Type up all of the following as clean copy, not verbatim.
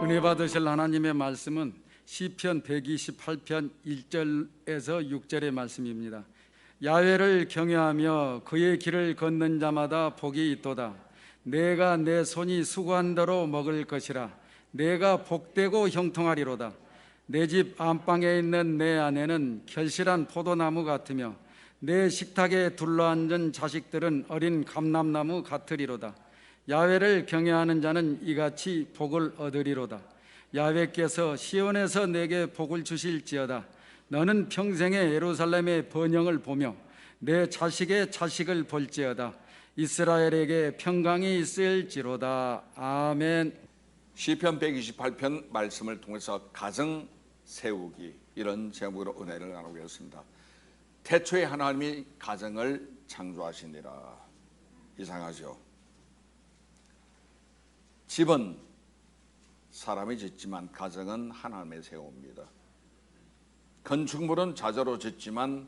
은혜 받으실 하나님의 말씀은 시편 128편 1절에서 6절의 말씀입니다. 야훼를 경외하며 그의 길을 걷는 자마다 복이 있도다. 내가 내 손이 수고한 대로 먹을 것이라. 내가 복되고 형통하리로다. 내 집 안방에 있는 내 아내는 결실한 포도나무 같으며 내 식탁에 둘러앉은 자식들은 어린 감람나무 같으리로다. 야훼를 경외하는 자는 이같이 복을 얻으리로다. 야훼께서 시온에서 내게 복을 주실지어다. 너는 평생에 예루살렘의 번영을 보며 내 자식의 자식을 볼지어다. 이스라엘에게 평강이 있을지로다. 아멘. 시편 128편 말씀을 통해서 가정 세우기, 이런 제목으로 은혜를 나누겠습니다. 태초에 하나님이 가정을 창조하시니라. 이상하죠? 집은 사람이 짓지만 가정은 하나님이 세웁니다. 건축물은 자재로 짓지만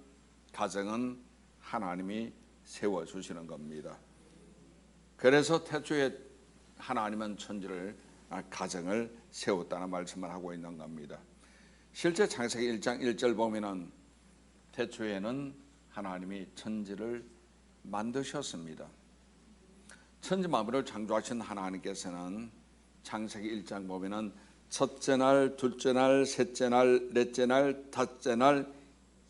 가정은 하나님이 세워주시는 겁니다. 그래서 태초에 하나님은 가정을 세웠다는 말씀을 하고 있는 겁니다. 실제 창세기 1장 1절 보면은 태초에는 하나님이 천지를 만드셨습니다. 천지 만물을 창조하신 하나님께서는 창세기 1장 보면은 첫째 날, 둘째 날, 셋째 날, 넷째 날, 다섯째 날,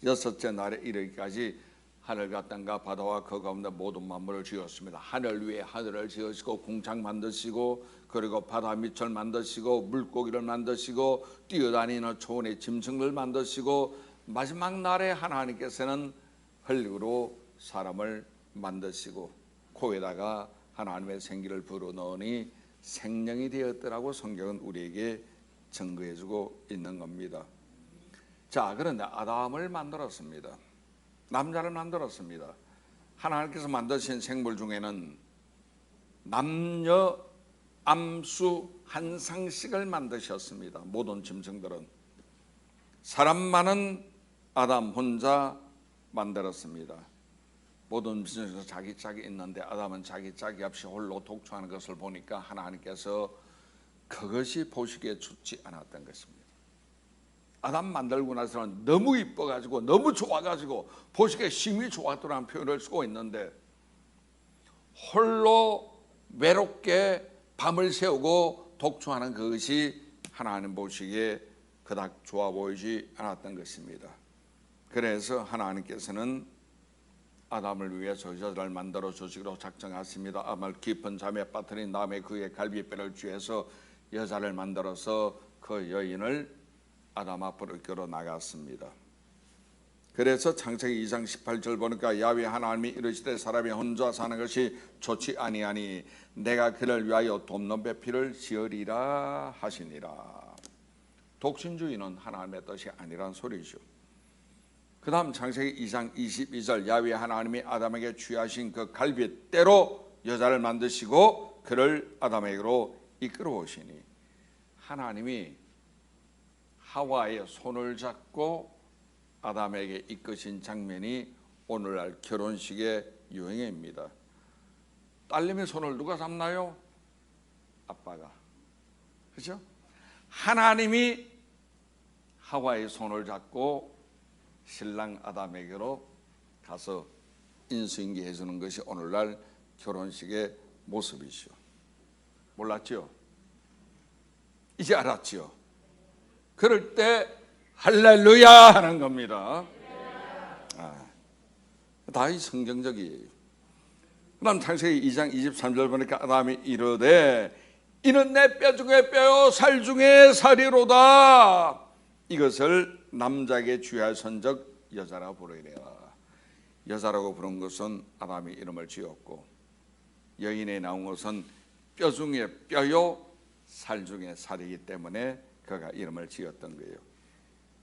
여섯째 날에 이르기까지 하늘과 땅과 바다와 그 가운데 모든 만물을 지었습니다. 하늘 위에 하늘을 지으시고 궁창 만드시고, 그리고 바다 밑을 만드시고, 물고기를 만드시고, 뛰어다니는 초원의 짐승을 만드시고, 마지막 날에 하나님께서는 흙으로 사람을 만드시고 코에다가 하나님의 생기를 불어넣으니 생명이 되었더라고 성경은 우리에게 증거해주고 있는 겁니다. 자, 그런데 아담을 만들었습니다. 남자를 만들었습니다. 하나님께서 만드신 생물 중에는 남녀 암수 한 상씩을 만드셨습니다. 모든 짐승들은. 사람만은 아담 혼자 만들었습니다. 모든 짐승에서 자기 짝이 있는데 아담은 자기 짝이 없이 홀로 독초하는 것을 보니까 하나님께서 그것이 보시기에 좋지 않았던 것입니다. 아담 만들고 나서는 너무 이뻐가지고 너무 좋아가지고 보시기에 심히 좋았더라는 표현을 쓰고 있는데, 홀로 외롭게 밤을 새우고 독초하는 그것이 하나님 보시기에 그닥 좋아 보이지 않았던 것입니다. 그래서 하나님께서는 아담을 위해서 여자를 만들어 주시기로 작정하십니다. 아담을 깊은 잠에 빠뜨린 다음에 그의 갈비뼈를 쥐어서 여자를 만들어서 그 여인을 아담 앞으로 이끌어 나갔습니다. 그래서 창세기 2장 18절 보니까 야훼 하나님이 이르시되 사람이 혼자 사는 것이 좋지 아니하니 내가 그를 위하여 돕는 배필을 지으리라 하시니라. 독신주의는 하나님의 뜻이 아니란 소리죠. 그 다음 창세기 2장 22절 야훼 하나님이 아담에게 취하신 그 갈빗대로 여자를 만드시고 그를 아담에게로 이끌어 오시니, 하나님이 하와의 손을 잡고 아담에게 이끄신 장면이 오늘날 결혼식의 유행입니다. 딸님의 손을 누가 잡나요? 아빠가. 그렇죠? 하나님이 하와의 손을 잡고 신랑 아담에게로 가서 인수인계 해주는 것이 오늘날 결혼식의 모습이죠. 몰랐죠? 이제 알았죠? 그럴 때 할렐루야 하는 겁니다. 다 성경적이에요. 그 다음 창세기 2장 23절 보니까 아담이 이르되 이는 내 뼈 중에 뼈요 살 중에 살이로다. 이것을 남자에게 주의할 선적 여자라고 부르리라. 여자라고 부른 것은 아담이 이름을 지었고, 여인에 나온 것은 뼈 중에 뼈요 살 중에 살이기 때문에 그가 이름을 지었던 거예요.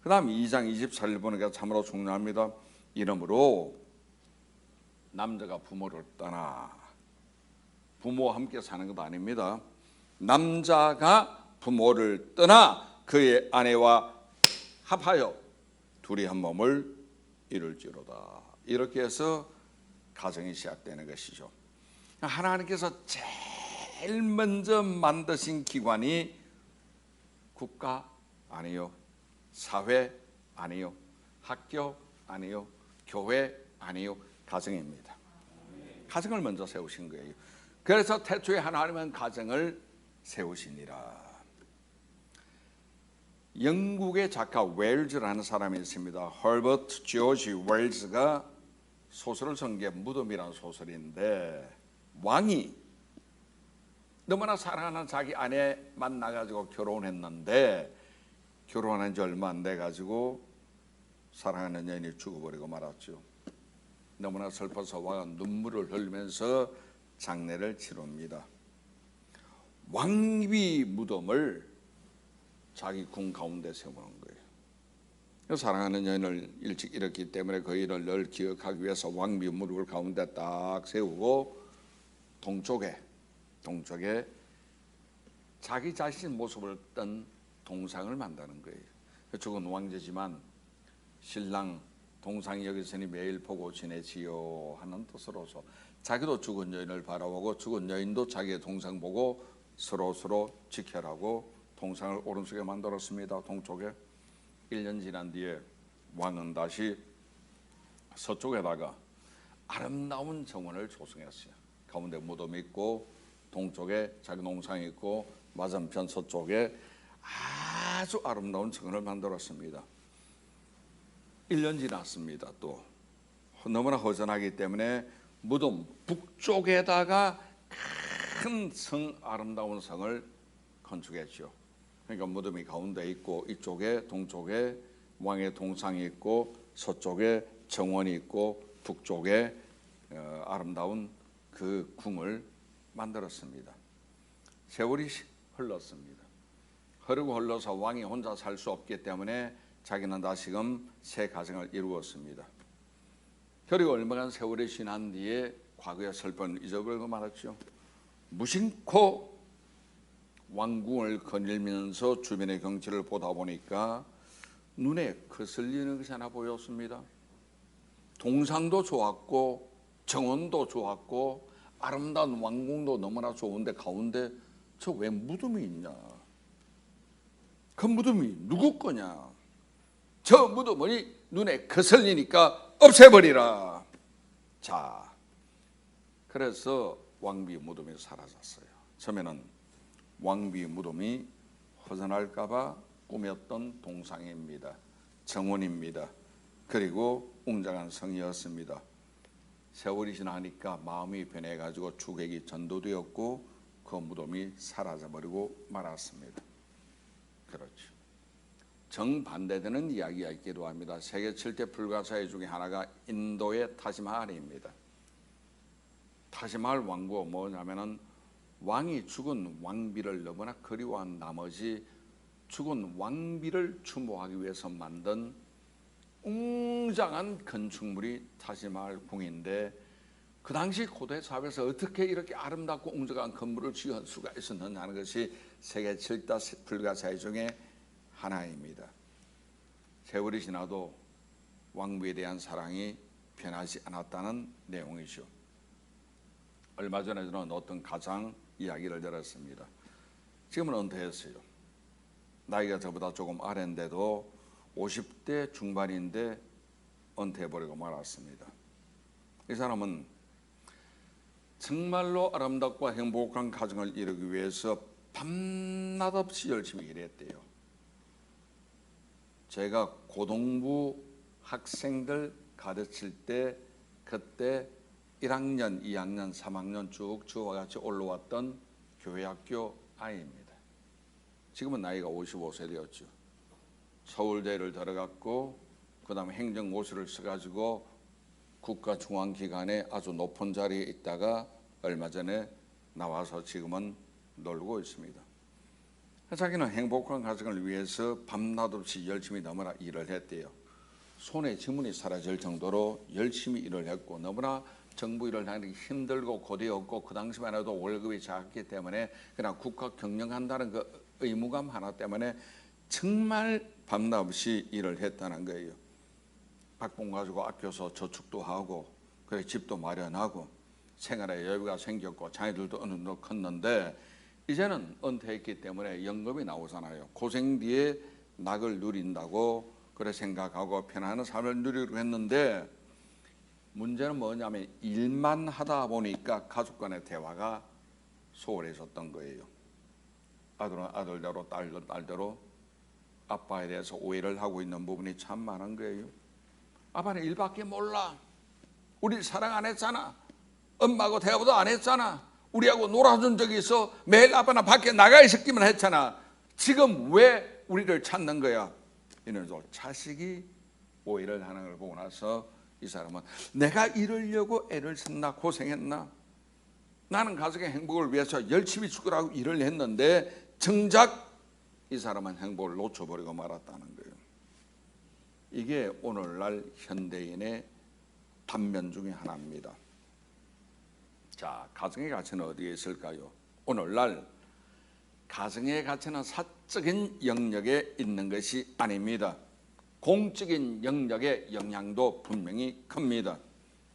그 다음 2장 24절 보니까 참으로 중요합니다. 이러므로 남자가 부모를 떠나, 부모와 함께 사는 것도 아닙니다. 남자가 부모를 떠나 그의 아내와 합하여 둘이 한 몸을 이룰지로다. 이렇게 해서 가정이 시작되는 것이죠. 하나님께서 제일 먼저 만드신 기관이 국가 아니요, 사회 아니요, 학교 아니요, 교회 아니요, 가정입니다. 가정을 먼저 세우신 거예요. 그래서 태초에 하나님은 가정을 세우시니라. 영국의 작가 웰즈라는 사람이 있습니다. 허버트 조지 웰즈가 소설을 쓴 게 무덤이라는 소설인데, 왕이 너무나 사랑하는 자기 아내 만나가지고 결혼했는데 결혼한 지 얼마 안 돼가지고 사랑하는 여인이 죽어버리고 말았죠. 너무나 슬퍼서 왕은 눈물을 흘리면서 장례를 치릅니다. 왕비 무덤을 자기 궁 가운데 세우는 거예요. 사랑하는 여인을 일찍 잃었기 때문에 그 일을 늘 기억하기 위해서 왕비 무덤을 가운데 딱 세우고 동쪽에 자기 자신 모습을 뜬 동상을 만드는 거예요. 죽은 왕제지만 신랑 동상이 여기 있으니 매일 보고 지내지요 하는 뜻으로서 자기도 죽은 여인을 바라보고 죽은 여인도 자기의 동상 보고 서로 지켜라고 동상을 오른쪽에 만들었습니다. 동쪽에. 1년 지난 뒤에 왕은 다시 서쪽에다가 아름다운 정원을 조성했어요. 가운데 무덤이 있고 동쪽에 자기 동상이 있고 맞은편 서쪽에 아주 아름다운 정원을 만들었습니다. 1년 지났습니다. 또 너무나 허전하기 때문에 무덤 북쪽에다가 큰 성, 아름다운 성을 건축했죠. 그러니까 무덤이 가운데 있고 이쪽에 동쪽에 왕의 동상이 있고 서쪽에 정원이 있고 북쪽에 아름다운 그 궁을 만들었습니다. 세월이 흘렀습니다. 흐르고 흘러서 왕이 혼자 살 수 없기 때문에 자기는 다시금 새 가정을 이루었습니다. 그리고 얼마간 세월이 지난 뒤에 과거의 슬픔을 잊어버리고 말았죠. 무심코 왕궁을 거닐면서 주변의 경치를 보다 보니까 눈에 거슬리는 것이 하나 보였습니다. 동상도 좋았고 정원도 좋았고 아름다운 왕궁도 너무나 좋은데 가운데 저 왜 무덤이 있냐? 그 무덤이 누구 거냐? 저 무덤이 눈에 거슬리니까 없애버리라. 자, 그래서 왕비 무덤이 사라졌어요. 처음에는 왕비 무덤이 허전할까봐 꾸몄던 동상입니다. 정원입니다. 그리고 웅장한 성이었습니다. 세월이 지나니까 마음이 변해가지고 주객이 전도되었고 그 무덤이 사라져버리고 말았습니다. 그렇죠. 정반대되는 이야기가 있기도 합니다. 세계 7대 불가사의 중에 하나가 인도의 타지마할입니다. 타지마할 왕국은 뭐냐면은 왕이 죽은 왕비를 너무나 그리워한 나머지 죽은 왕비를 추모하기 위해서 만든 웅장한 건축물이 타지마할 궁인데, 그 당시 고대 사회에서 어떻게 이렇게 아름답고 웅장한 건물을 지을 수가 있었느냐 하는 것이 세계 7대 불가사의 중에 하나입니다. 세월이 지나도 왕비에 대한 사랑이 변하지 않았다는 내용이죠. 얼마 전에 저는 어떤 가장 이야기를 들었습니다. 지금은 은퇴했어요. 나이가 저보다 조금 아래인데도 50대 중반인데 은퇴해버리고 말았습니다. 이 사람은 정말로 아름답고 행복한 가정을 이루기 위해서 밤낮 없이 열심히 일했대요. 제가 고등부 학생들 가르칠 때 그때 1학년, 2학년, 3학년 쭉 저와 같이 올라왔던 교회학교 아이입니다. 지금은 나이가 55세 되었죠. 서울대를 들어갔고 그 다음에 행정고시를 써가지고 국가중앙기관에 아주 높은 자리에 있다가 얼마 전에 나와서 지금은 놀고 있습니다. 자기는 행복한 가정을 위해서 밤낮 없이 열심히 너무나 일을 했대요. 손에 지문이 사라질 정도로 열심히 일을 했고, 너무나 정부 일을 하는 게 힘들고 고되었고 그 당시만 해도 월급이 작기 때문에 그냥 국가 경영한다는 그 의무감 하나 때문에 정말 밤낮 없이 일을 했다는 거예요. 학봉 가지고 아껴서 저축도 하고 그래 집도 마련하고 생활에 여유가 생겼고 자녀들도 어느 정도 컸는데, 이제는 은퇴했기 때문에 연금이 나오잖아요. 고생 뒤에 낙을 누린다고 그래 생각하고 편안한 삶을 누리려고 했는데, 문제는 뭐냐면 일만 하다 보니까 가족 간의 대화가 소홀해졌던 거예요. 아들은 아들대로 딸은 딸대로 아빠에 대해서 오해를 하고 있는 부분이 참 많은 거예요. 아빠는 일밖에 몰라. 우리 사랑 안 했잖아. 엄마하고 대화도 안 했잖아. 우리하고 놀아준 적이 있어. 매일 아빠는 밖에 나가 있었기만 했잖아. 지금 왜 우리를 찾는 거야? 이러면서 자식이 오해를 하는 걸 보고 나서 이 사람은 내가 이러려고 애를 썼나, 고생했나? 나는 가족의 행복을 위해서 열심히 죽으라고 일을 했는데 정작 이 사람은 행복을 놓쳐버리고 말았다는 거예요. 이게 오늘날 현대인의 단면 중에 하나입니다. 자, 가정의 가치는 어디에 있을까요? 오늘날 가정의 가치는 사적인 영역에 있는 것이 아닙니다. 공적인 영역의 영향도 분명히 큽니다.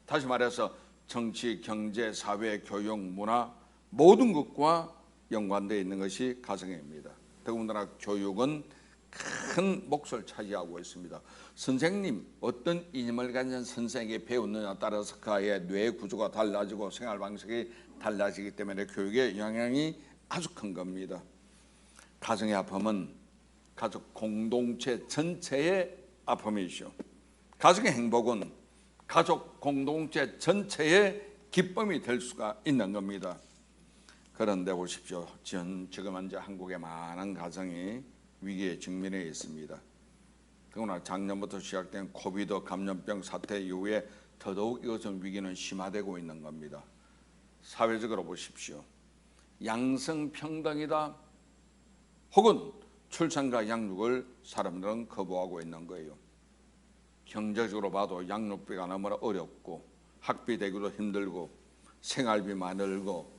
다시 말해서 정치, 경제, 사회, 교육, 문화 모든 것과 연관되어 있는 것이 가정입니다. 더군다나 교육은 큰 몫을 차지하고 있습니다. 선생님, 어떤 이념을 가진 선생에게 배우느냐에 따라서 그의 뇌 구조가 달라지고 생활 방식이 달라지기 때문에 교육의 영향이 아주 큰 겁니다. 가정의 아픔은 가족 공동체 전체의 아픔이죠. 가정의 행복은 가족 공동체 전체의 기쁨이 될 수가 있는 겁니다. 그런데 보십시오. 지금 현재 한국의 많은 가정이 위기에 직면해 있습니다. 더구나 작년부터 시작된 코비드 감염병 사태 이후에 더더욱 이것은 위기는 심화되고 있는 겁니다. 사회적으로 보십시오. 양성평등이다 혹은 출산과 양육을 사람들은 거부하고 있는 거예요. 경제적으로 봐도 양육비가 너무나 어렵고 학비 대기도 힘들고 생활비만 늘고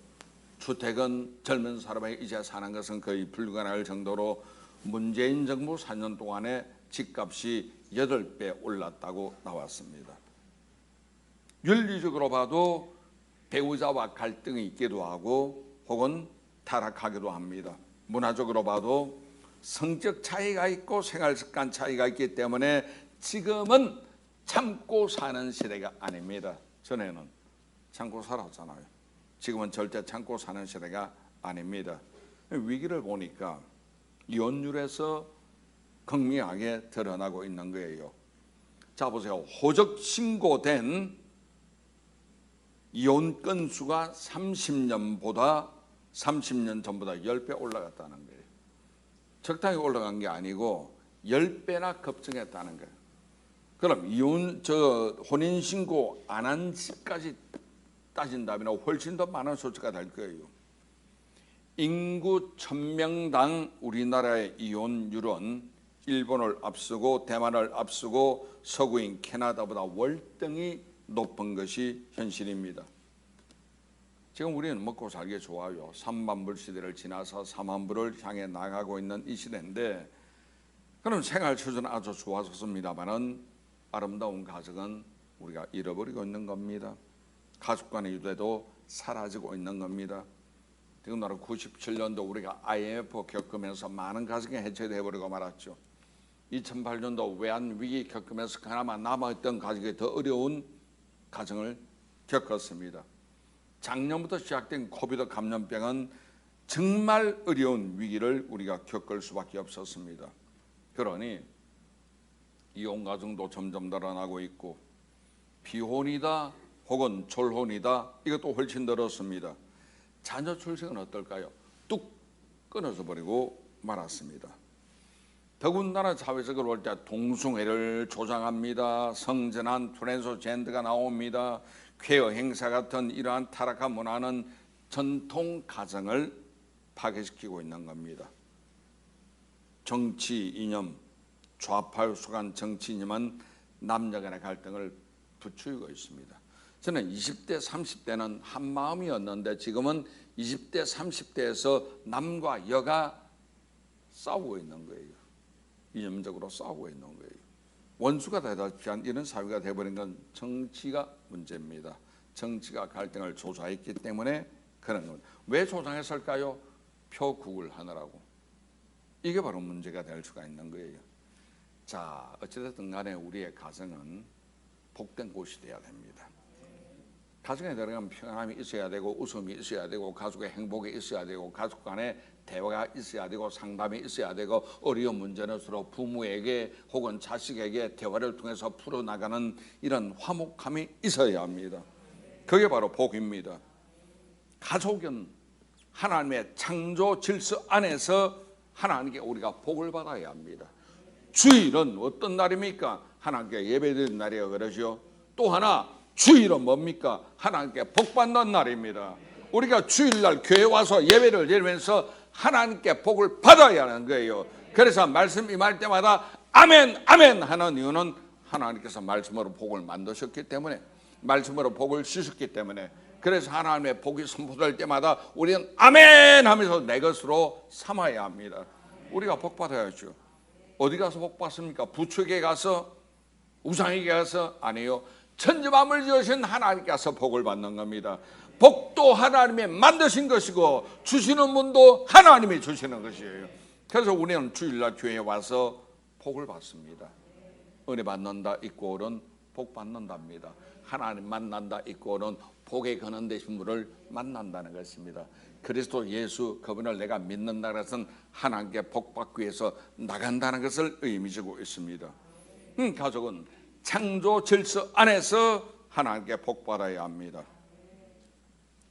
주택은 젊은 사람이 이제 사는 것은 거의 불가능할 정도로 문재인 정부 4년 동안에 집값이 8배 올랐다고 나왔습니다. 윤리적으로 봐도 배우자와 갈등이 있기도 하고 혹은 타락하기도 합니다. 문화적으로 봐도 성적 차이가 있고 생활 습관 차이가 있기 때문에 지금은 참고 사는 시대가 아닙니다. 전에는 참고 살았잖아요. 지금은 절대 참고 사는 시대가 아닙니다. 위기를 보니까 이혼율에서 극명하게 드러나고 있는 거예요. 자 보세요. 호적 신고된 이혼 건수가 30년 전보다 10배 올라갔다는 거예요. 적당히 올라간 게 아니고 10배나 급증했다는 거예요. 그럼 혼인 신고 안 한 집까지 따진다면 훨씬 더 많은 수치가 될 거예요. 인구 1000명당 우리나라의 이혼율은 일본을 앞서고 대만을 앞서고 서구인 캐나다보다 월등히 높은 것이 현실입니다. 지금 우리는 먹고 살기 좋아요. 3만 불 시대를 지나서 4만 불을 향해 나가고 있는 이 시대인데, 그럼 생활 수준은 아주 좋아졌습니다만은 아름다운 가정은 우리가 잃어버리고 있는 겁니다. 가족 간의 유대도 사라지고 있는 겁니다. 더군다나 97년도 우리가 IMF 겪으면서 많은 가정이 해체되어버리고 말았죠. 2008년도 외환위기 겪으면서 그나마 남아있던 가족이 더 어려운 가정을 겪었습니다. 작년부터 시작된 코비드 감염병은 정말 어려운 위기를 우리가 겪을 수밖에 없었습니다. 그러니 이혼 가정도 점점 늘어나고 있고 비혼이다 혹은 졸혼이다 이것도 훨씬 늘었습니다. 자녀 출생은 어떨까요? 뚝 끊어져 버리고 말았습니다. 더군다나 사회적으로 볼 때 동성애를 조장합니다. 성전환, 트랜스젠더가 나옵니다. 퀘어 행사 같은 이러한 타락한 문화는 전통 가정을 파괴시키고 있는 겁니다. 정치 이념, 좌파 유속한 정치 이념은 남녀 간의 갈등을 부추기고 있습니다. 저는 20대, 30대는 한 마음이었는데 지금은 20대, 30대에서 남과 여가 싸우고 있는 거예요. 이념적으로 싸우고 있는 거예요. 원수가 되다시피 한 이런 사회가 되어버린 건 정치가 문제입니다. 정치가 갈등을 조장했기 때문에 그런 겁니다. 왜 조장했을까요? 표국을 하느라고. 이게 바로 문제가 될 수가 있는 거예요. 자, 어찌됐든 간에 우리의 가정은 복된 곳이 되어야 됩니다. 가정에 들어가면 평안함이 있어야 되고 웃음이 있어야 되고 가족의 행복이 있어야 되고 가족 간에 대화가 있어야 되고 상담이 있어야 되고 어려운 문제는 서로 부모에게 혹은 자식에게 대화를 통해서 풀어나가는 이런 화목함이 있어야 합니다. 그게 바로 복입니다. 가족은 하나님의 창조 질서 안에서 하나님께 우리가 복을 받아야 합니다. 주일은 어떤 날입니까? 하나님께 예배드리는 날이에요. 그러죠. 또 하나 주일은 뭡니까? 하나님께 복받는 날입니다. 우리가 주일날 교회 와서 예배를 드리면서 하나님께 복을 받아야 하는 거예요. 그래서 말씀 임할 때마다 아멘 아멘 하는 이유는 하나님께서 말씀으로 복을 만드셨기 때문에, 말씀으로 복을 주셨기 때문에, 그래서 하나님의 복이 선포될 때마다 우리는 아멘 하면서 내 것으로 삼아야 합니다. 우리가 복 받아야죠. 어디 가서 복 받습니까? 부처에게 가서, 우상에게 가서? 아니요. 천지만물 지으신 하나님께 가서 복을 받는 겁니다. 복도 하나님이 만드신 것이고 주시는 분도 하나님이 주시는 것이에요. 그래서 우리는 주일날 교회에 와서 복을 받습니다. 은혜 받는다 이꼴은 복 받는답니다. 하나님 만난다 이꼴은 복에 거는 되신 분을 만난다는 것입니다. 그리스도 예수 그분을 내가 믿는다 것은 하나님께 복 받기 위해서 나간다는 것을 의미지고 있습니다. 가족은 창조 질서 안에서 하나님께 복 받아야 합니다.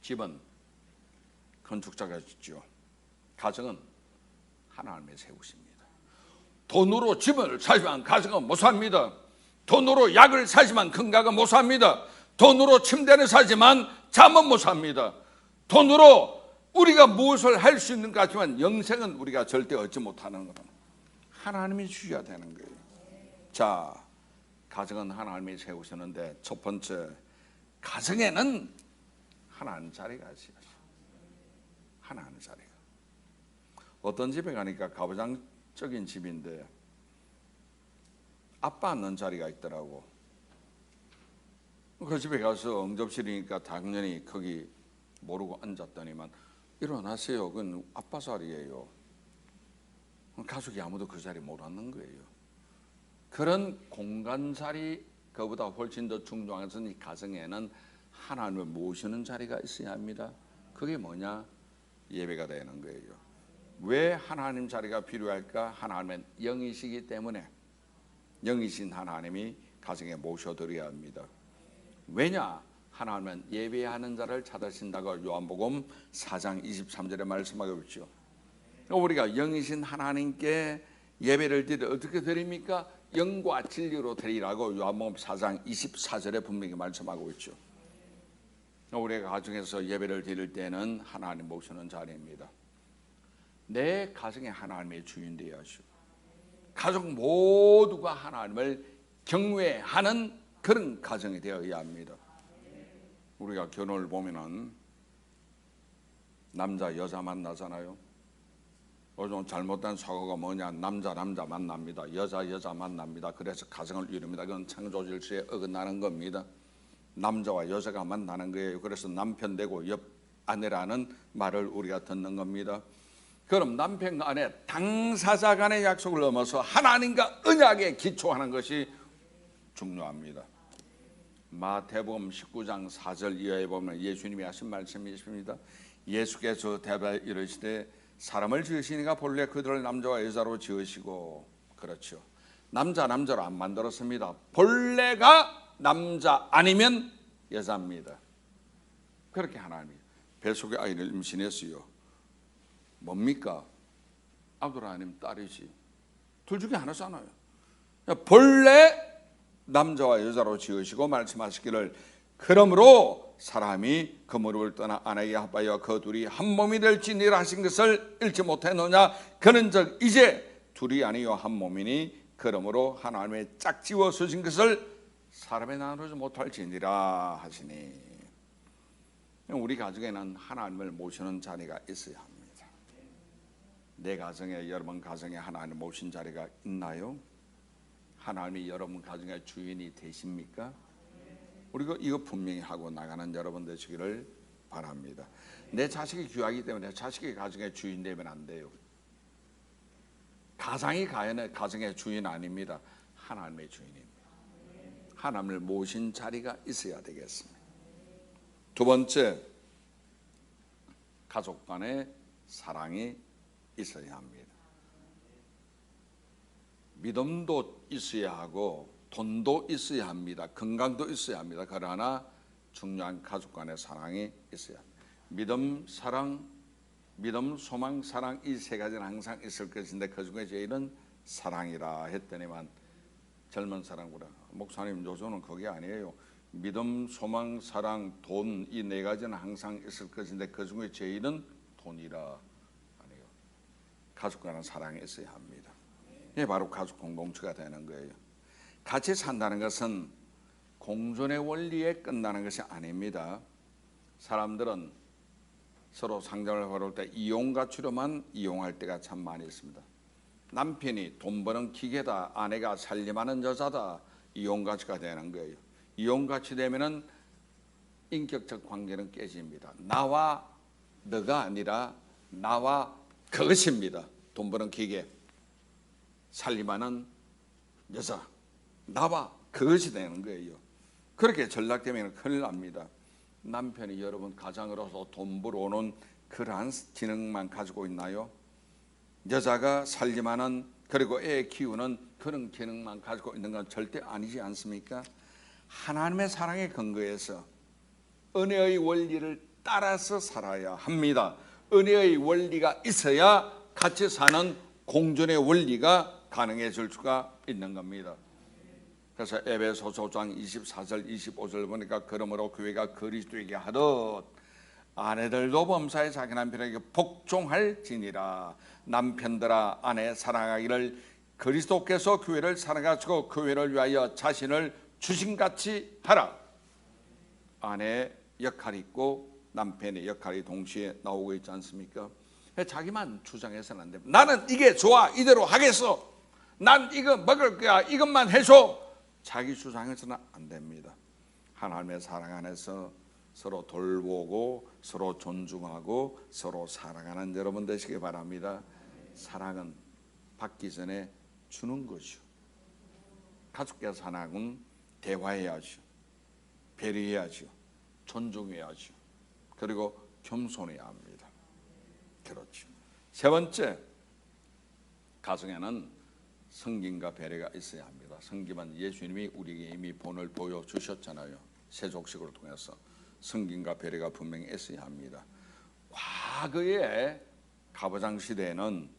집은 건축자가 짓죠. 가정은 하나님이 세우십니다. 돈으로 집을 사지만 가정은 못 삽니다. 돈으로 약을 사지만 건강은 못 삽니다. 돈으로 침대를 사지만 잠은 못 삽니다. 돈으로 우리가 무엇을 할 수 있는가 하지만 영생은 우리가 절대 얻지 못하는 겁니다. 하나님이 주셔야 되는 거예요. 자, 가정은 하나님이 세우셨는데 첫 번째, 가정에는 하나님 자리가 있어요. 하나님 자리가. 어떤 집에 가니까 가부장적인 집인데 아빠 앉는 자리가 있더라고. 그 집에 가서 응접실이니까 당연히 거기 모르고 앉았더니만 일어나세요. 그건 아빠 자리예요. 가족이 아무도 그 자리 못 앉는 거예요. 그런 공간 자리, 그보다 훨씬 더 중요한 것은 이 가정에는 하나님을 모시는 자리가 있어야 합니다. 그게 뭐냐? 예배가 되는 거예요. 왜 하나님 자리가 필요할까? 하나님은 영이시기 때문에 영이신 하나님이 가정에 모셔드려야 합니다. 왜냐? 하나님은 예배하는 자를 찾으신다고 요한복음 4장 23절에 말씀하고 있죠. 우리가 영이신 하나님께 예배를 드려 어떻게 드립니까? 영과 진리로 드리라고 요한복음 4장 24절에 분명히 말씀하고 있죠. 우리가 가정에서 예배를 드릴 때는 하나님 모시는 자리입니다. 내 가정에 하나님의 주인 되어야 하시고 가족 모두가 하나님을 경외하는 그런 가정이 되어야 합니다. 우리가 결혼을 보면은 남자 여자 만나잖아요. 요즘 잘못된 사고가 뭐냐? 남자 만납니다. 여자 만납니다. 그래서 가정을 이룹니다. 그건 창조 질서에 어긋나는 겁니다. 남자와 여자가 만나는 거예요. 그래서 남편 되고 옆 아내라는 말을 우리가 듣는 겁니다. 그럼 남편과 아내 당사자 간의 약속을 넘어서 하나님과 언약에 기초하는 것이 중요합니다. 마태복음 19장 4절 이하에 보면 예수님이 하신 말씀이 있습니다. 예수께서 대답하여 이르시되 사람을 지으시니가 본래 그들을 남자와 여자로 지으시고, 그렇죠, 남자로 안 만들었습니다. 본래가 남자 아니면 여자입니다. 그렇게 하나님이 뱃속에 아이를 임신했어요. 뭡니까? 아브라함 딸이지. 둘 중에 하나잖아요. 본래 남자와 여자로 지으시고 말씀하시기를 그러므로 사람이 그 무릎을 떠나 아내에게 합하여 그 둘이 한 몸이 될지니라 하신 것을 읽지 못했느냐? 그런즉 이제 둘이 아니요 한 몸이니 그러므로 하나님의 짝지어 쓰신 것을 사람에 나누지 못할지니라 하시니. 우리 가정에는 하나님을 모시는 자리가 있어야 합니다. 내 가정에, 여러분 가정에 하나님 모신 자리가 있나요? 하나님이 여러분 가정의 주인이 되십니까? 우리가 이거 분명히 하고 나가는 여러분 되시기를 바랍니다. 내 자식이 귀하기 때문에 내 자식이 가정의 주인 되면 안 돼요. 가장이 가정의 주인 아닙니다. 하나님의 주인입니다. 하나님을 모신 자리가 있어야 되겠습니다. 두 번째, 가족 간의 사랑이 있어야 합니다. 믿음도 있어야 하고 돈도 있어야 합니다. 건강도 있어야 합니다. 그러나 중요한 가족 간의 사랑이 있어야 합니다. 믿음, 소망, 사랑 이 세 가지는 항상 있을 것인데 그중에 제일은 사랑이라 했더니만 젊은 사람보다 목사님 요즘은 그게 아니에요. 믿음, 소망, 사랑, 돈 이 네 가지는 항상 있을 것인데 그중에 제일은 돈이라 아니에요. 가족 간의 사랑이 있어야 합니다. 이게 바로 가족 공동체가 되는 거예요. 같이 산다는 것은 공존의 원리에 끝나는 것이 아닙니다. 사람들은 서로 상정을 벌일 때 이용가치로만 이용할 때가 참 많이 있습니다. 남편이 돈 버는 기계다, 아내가 살림하는 여자다, 이용가치가 되는 거예요. 이용가치 되면은 인격적 관계는 깨집니다. 나와 너가 아니라 나와 그것입니다. 돈 버는 기계, 살림하는 여자, 나와 그것이 되는 거예요. 그렇게 전락되면 큰일 납니다. 남편이 여러분 가장으로서 돈 벌어오는 그러한 기능만 가지고 있나요? 여자가 살림하는 그리고 애 키우는 그런 기능만 가지고 있는 건 절대 아니지 않습니까? 하나님의 사랑에 근거해서 은혜의 원리를 따라서 살아야 합니다. 은혜의 원리가 있어야 같이 사는 공존의 원리가 가능해질 수가 있는 겁니다. 그래서 에베소서 5장 24절 25절 보니까 그러므로 교회가 그리스도에게 하듯 아내들도 범사에 자기 남편에게 복종할지니라. 남편들아 아내 사랑하기를 그리스도께서 교회를 사랑하시고 교회를 위하여 자신을 주신같이 하라. 아내의 역할이 있고 남편의 역할이 동시에 나오고 있지 않습니까? 자기만 주장해서는 안 됩니다. 나는 이게 좋아, 이대로 하겠어, 난 이거 먹을 거야, 이것만 해줘, 자기 주장해서는 안 됩니다. 하나님의 사랑 안에서 서로 돌보고 서로 존중하고 서로 사랑하는 여러분 되시기 바랍니다. 사랑은 받기 전에 주는 것이요. 가족과 사랑은 대화해야죠, 배려해야죠, 존중해야죠, 그리고 겸손해야 합니다. 그렇죠. 세 번째, 가정에는 성김과 배려가 있어야 합니다. 성김은 예수님이 우리에게 이미 본을 보여주셨잖아요. 세족식을 통해서 성김과 배려가 분명히 있어야 합니다. 과거의 가부장 시대에는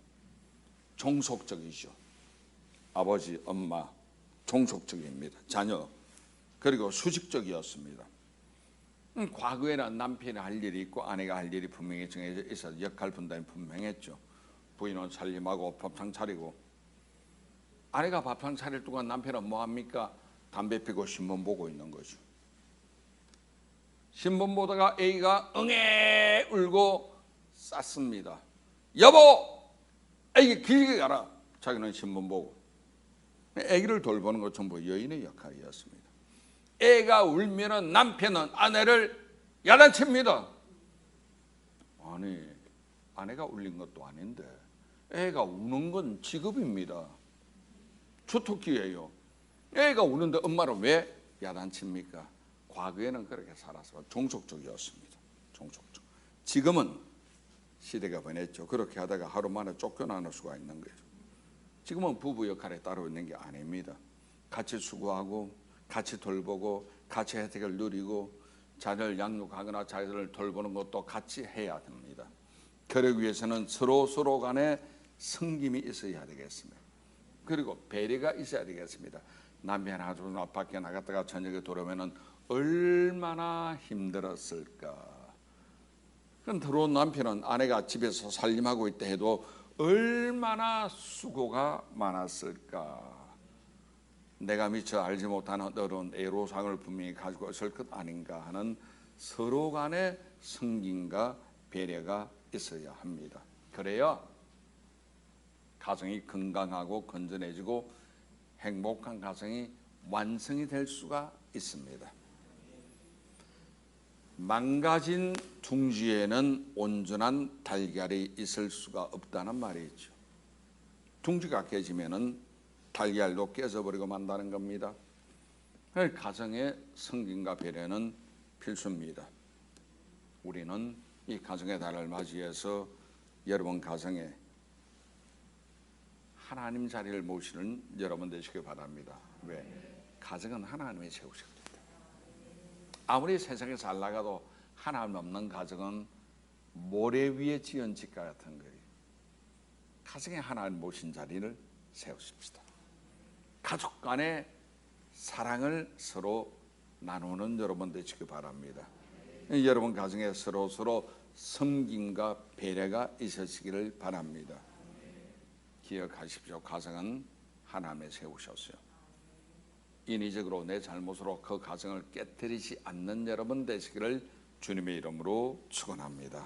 종속적이죠. 아버지, 엄마 종속적입니다. 자녀, 그리고 수직적이었습니다. 과거에는 남편이 할 일이 있고 아내가 할 일이 분명히 정해져 있어서 역할 분담이 분명했죠. 부인은 살림하고 밥상 차리고, 아내가 밥상 차릴 동안 남편은 뭐합니까? 담배 피고 신문 보고 있는 거죠. 신문 보다가 A가 응애 울고 쌌습니다. 여보, 애기 길게 가라. 자기는 신문 보고. 애기를 돌보는 것 전부 여인의 역할이었습니다. 애가 울면은 남편은 아내를 야단칩니다. 아니, 아내가 울린 것도 아닌데 애가 우는 건 직업입니다. 주특기예요. 애가 우는데 엄마를 왜 야단칩니까? 과거에는 그렇게 살아서 종속적이었습니다. 종속적. 지금은 시대가 변했죠. 그렇게 하다가 하루 만에 쫓겨나는 수가 있는 거예요. 지금은 부부 역할에 따로 있는 게 아닙니다. 같이 수고하고 같이 돌보고 같이 혜택을 누리고 자녀를 양육하거나 자녀를 돌보는 것도 같이 해야 됩니다. 그러기 위해서는 서로 간에 섬김이 있어야 되겠습니다. 그리고 배려가 있어야 되겠습니다. 남편 하루 밖에 나갔다가 저녁에 돌아오면 얼마나 힘들었을까. 그럼 들어온 남편은 아내가 집에서 살림하고 있다 해도 얼마나 수고가 많았을까. 내가 미처 알지 못하는 어려운 애로사항을 분명히 가지고 있을 것 아닌가 하는 서로 간의 섬김과 배려가 있어야 합니다. 그래야 가정이 건강하고 건전해지고 행복한 가정이 완성이 될 수가 있습니다. 망가진 둥지에는 온전한 달걀이 있을 수가 없다는 말이죠. 둥지가 깨지면은 달걀도 깨져버리고 만다는 겁니다. 가정의 성김과 배려는 필수입니다. 우리는 이 가정의 달을 맞이해서 여러분 가정에 하나님 자리를 모시는 여러분 되시기 바랍니다. 왜? 가정은 하나님이 세우셨기 때문에. 아무리 세상에 잘 나가도 하나님 없는 가정은 모래 위에 지은 집과 같은 거예요. 가정에 하나님 모신 자리를 세우십시다. 가족 간의 사랑을 서로 나누는 여러분 되시기 바랍니다. 여러분 가정에 서로 섬김과 배려가 있으시기를 바랍니다. 기억하십시오. 가정은 하나님이 세우셨어요. 인위적으로 내 잘못으로 그 가정을 깨뜨리지 않는 여러분 되시기를 주님의 이름으로 축원합니다.